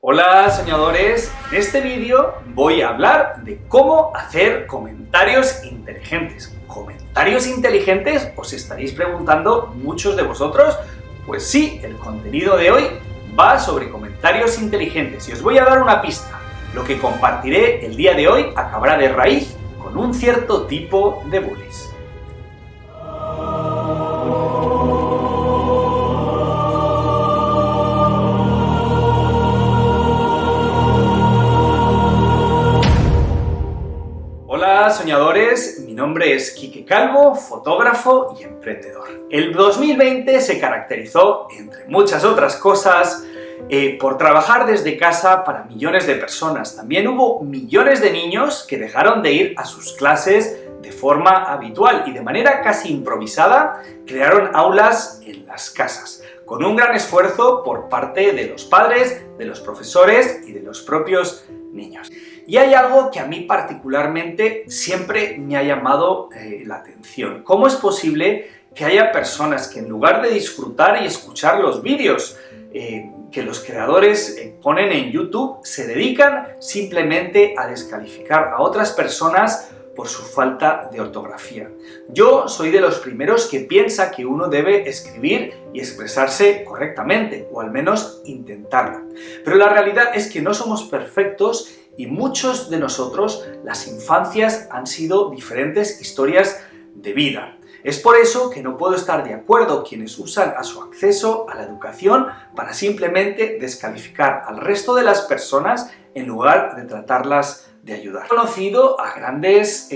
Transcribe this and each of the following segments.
Hola soñadores, en este vídeo voy a hablar de cómo hacer comentarios inteligentes. ¿Comentarios inteligentes? ¿Os estaréis preguntando muchos de vosotros? Pues sí, el contenido de hoy va sobre comentarios inteligentes y os voy a dar una pista. Lo que compartiré el día de hoy acabará de raíz con un cierto tipo de bullies. Hola soñadores, mi nombre es Quique Calvo, fotógrafo y emprendedor. El 2020 se caracterizó, entre muchas otras cosas, por trabajar desde casa para millones de personas. También hubo millones de niños que dejaron de ir a sus clases de forma habitual y de manera casi improvisada crearon aulas en las casas, con un gran esfuerzo por parte de los padres, de los profesores y de los propios niños. Y hay algo que a mí particularmente siempre me ha llamado la atención. ¿Cómo es posible que haya personas que en lugar de disfrutar y escuchar los vídeos que los creadores ponen en YouTube, se dedican simplemente a descalificar a otras personas por su falta de ortografía? Yo soy de los primeros que piensa que uno debe escribir y expresarse correctamente, o al menos intentarlo. Pero la realidad es que no somos perfectos y muchos de nosotros las infancias han sido diferentes historias de vida. Es por eso que no puedo estar de acuerdo quienes usan a su acceso a la educación para simplemente descalificar al resto de las personas en lugar de tratarlas de ayudar. He conocido a grandes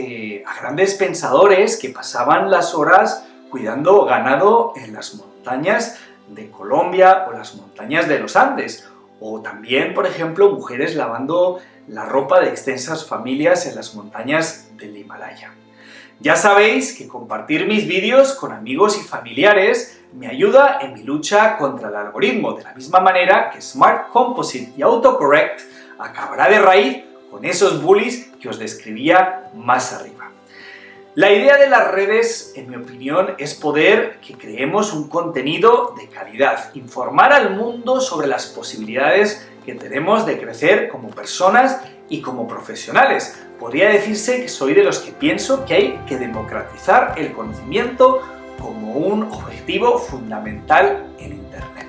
pensadores que pasaban las horas cuidando ganado en las montañas de Colombia o las montañas de los Andes, o también, por ejemplo, mujeres lavando la ropa de extensas familias en las montañas del Himalaya. Ya sabéis que compartir mis vídeos con amigos y familiares me ayuda en mi lucha contra el algoritmo, de la misma manera que Smart Composite y Autocorrect acabará de raíz con esos bullies que os describía más arriba. La idea de las redes, en mi opinión, es poder que creemos un contenido de calidad, informar al mundo sobre las posibilidades que tenemos de crecer como personas y como profesionales. Podría decirse que soy de los que pienso que hay que democratizar el conocimiento como un objetivo fundamental en Internet.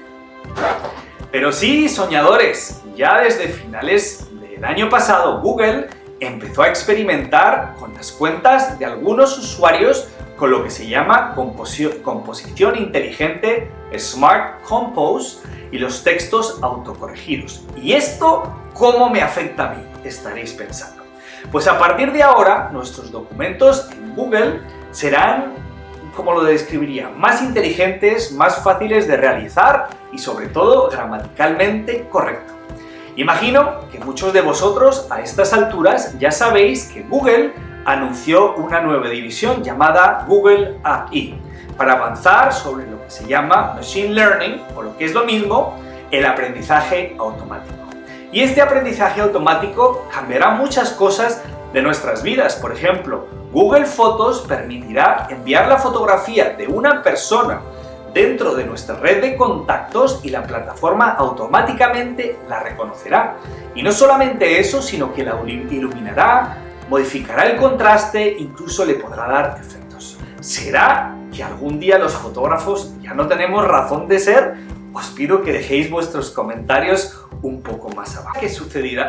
Pero sí, soñadores, ya desde finales del año pasado Google empezó a experimentar con las cuentas de algunos usuarios con lo que se llama composición inteligente, Smart Compose, y los textos autocorregidos. ¿Y esto cómo me afecta a mí?, estaréis pensando. Pues a partir de ahora, nuestros documentos en Google serán, como lo describiría, más inteligentes, más fáciles de realizar y sobre todo gramaticalmente correctos. Imagino que muchos de vosotros a estas alturas ya sabéis que Google anunció una nueva división llamada Google AI para avanzar sobre lo que se llama Machine Learning, o lo que es lo mismo, el aprendizaje automático. Y este aprendizaje automático cambiará muchas cosas de nuestras vidas. Por ejemplo, Google Fotos permitirá enviar la fotografía de una persona dentro de nuestra red de contactos y la plataforma automáticamente la reconocerá. Y no solamente eso, sino que la iluminará, modificará el contraste, incluso le podrá dar efectos. ¿Será que algún día los fotógrafos ya no tenemos razón de ser? Os pido que dejéis vuestros comentarios un poco más abajo. Lo que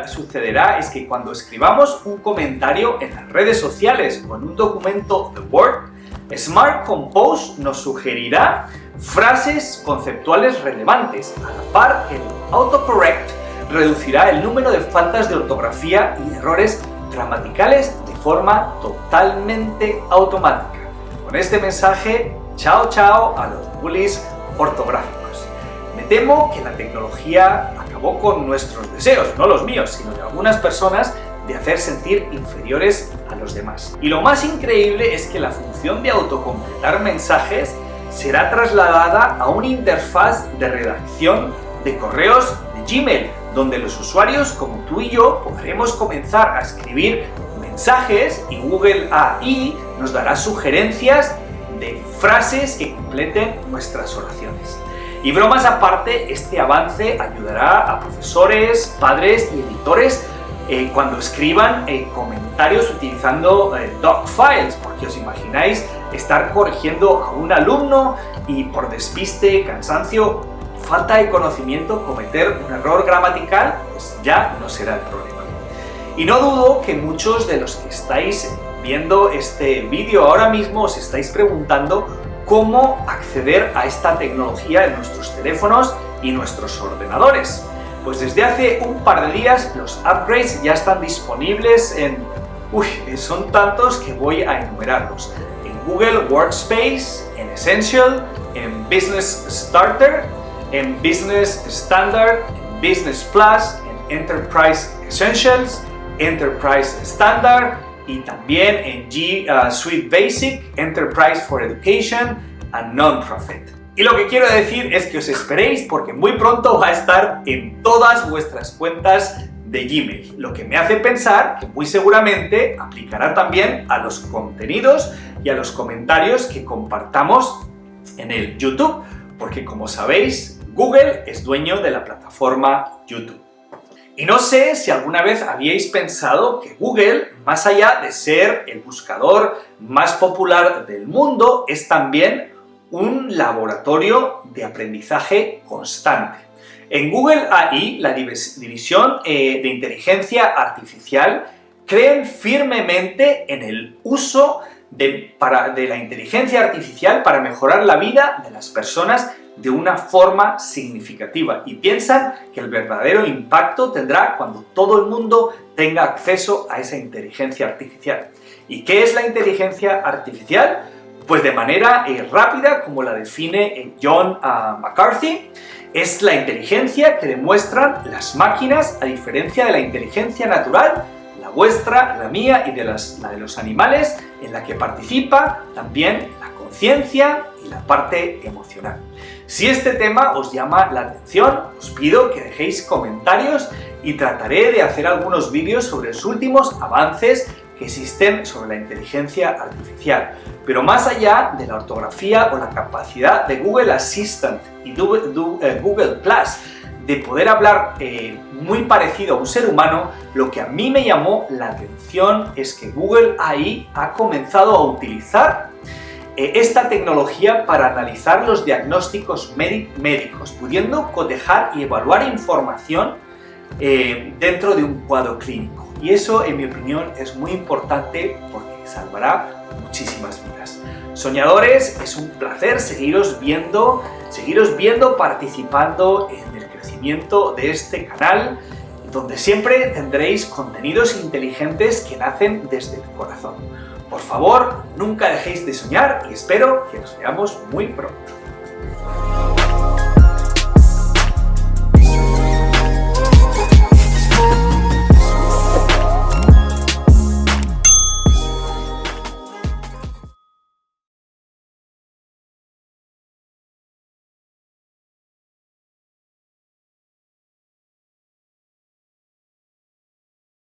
sucederá es que cuando escribamos un comentario en las redes sociales o en un documento de Word, Smart Compose nos sugerirá frases conceptuales relevantes, a la par que el Autocorrect reducirá el número de faltas de ortografía y errores gramaticales de forma totalmente automática. Con este mensaje, chao chao a los bullies ortográficos. Me temo que la tecnología acabó con nuestros deseos, no los míos, sino de algunas personas, de hacer sentir inferiores a los demás. Y lo más increíble es que la función de autocompletar mensajes será trasladada a una interfaz de redacción de correos de Gmail, donde los usuarios como tú y yo podremos comenzar a escribir mensajes y Google AI nos dará sugerencias de frases que completen nuestras oraciones. Y bromas aparte, este avance ayudará a profesores, padres y editores cuando escriban comentarios utilizando docfiles, porque os imagináis estar corrigiendo a un alumno y por despiste, cansancio, falta de conocimiento, cometer un error gramatical, pues ya no será el problema. Y no dudo que muchos de los que estáis viendo este vídeo ahora mismo os estáis preguntando cómo acceder a esta tecnología en nuestros teléfonos y nuestros ordenadores. Pues desde hace un par de días los upgrades ya están disponibles son tantos que voy a enumerarlos. En Google Workspace, en Essential, en Business Starter, en Business Standard, en Business Plus, en Enterprise Essentials, Enterprise Standard y también en G Suite Basic, Enterprise for Education and Non-Profit. Y lo que quiero decir es que os esperéis porque muy pronto va a estar en todas vuestras cuentas de Gmail, lo que me hace pensar que muy seguramente aplicará también a los contenidos y a los comentarios que compartamos en el YouTube, porque como sabéis, Google es dueño de la plataforma YouTube. Y no sé si alguna vez habíais pensado que Google, más allá de ser el buscador más popular del mundo, es también un laboratorio de aprendizaje constante. En Google AI, la división de inteligencia artificial, creen firmemente en el uso de la inteligencia artificial para mejorar la vida de las personas de una forma significativa y piensan que el verdadero impacto tendrá cuando todo el mundo tenga acceso a esa inteligencia artificial. ¿Y qué es la inteligencia artificial? Pues de manera rápida, como la define John McCarthy, es la inteligencia que demuestran las máquinas a diferencia de la inteligencia natural, la vuestra, la mía y la de los animales, en la que participa también la conciencia y la parte emocional. Si este tema os llama la atención, os pido que dejéis comentarios y trataré de hacer algunos vídeos sobre los últimos avances que existen sobre la inteligencia artificial. Pero más allá de la ortografía o la capacidad de Google Assistant y Google Plus de poder hablar muy parecido a un ser humano, lo que a mí me llamó la atención es que Google AI ha comenzado a utilizar esta tecnología para analizar los diagnósticos médicos, pudiendo cotejar y evaluar información dentro de un cuadro clínico. Y eso, en mi opinión, es muy importante porque salvará muchísimas vidas. Soñadores, es un placer seguiros viendo, participando en el crecimiento de este canal, donde siempre tendréis contenidos inteligentes que nacen desde el corazón. Por favor, nunca dejéis de soñar y espero que nos veamos muy pronto.